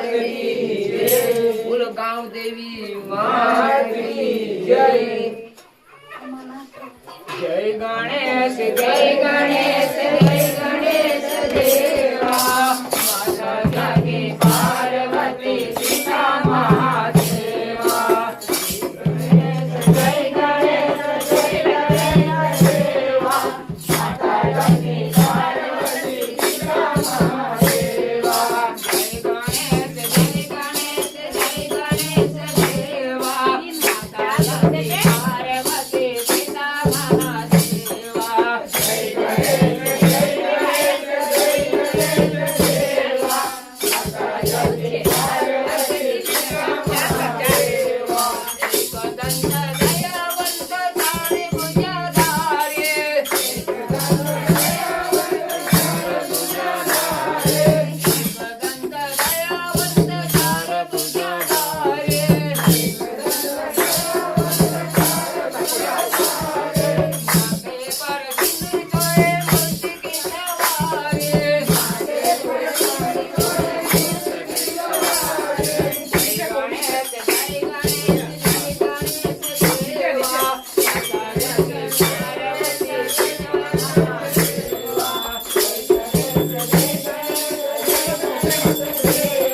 मात की जय, फुलगाव देवी मात की जय. जय गणेश जय गणेश जय गणेश देवा, माता जागे पार्वती सीता महादेवा. जय गणेश जय गणेश देवा, माता जागे पार्वती सीता महादेवा. जय गणेश जय गणेश जय गणेश देवा, माता जागे पार्वती सीता महादेवा. जय गणेश जय गणेश जय गणेश देवा, माता जागे पार्वती सीता महादेवा. एकदंत दयावंत झाले भुजधारी, एकदंत दयावंत झाले भुजधारी. मागे पर सिंदूर चोळे मूर्तिकी सवारी, जय गणेश जय गणेश जय गणेश देवा, माता जागे पार्वती सीता महादेवा. जय गणेश जय गणेश जय गणेश देवा.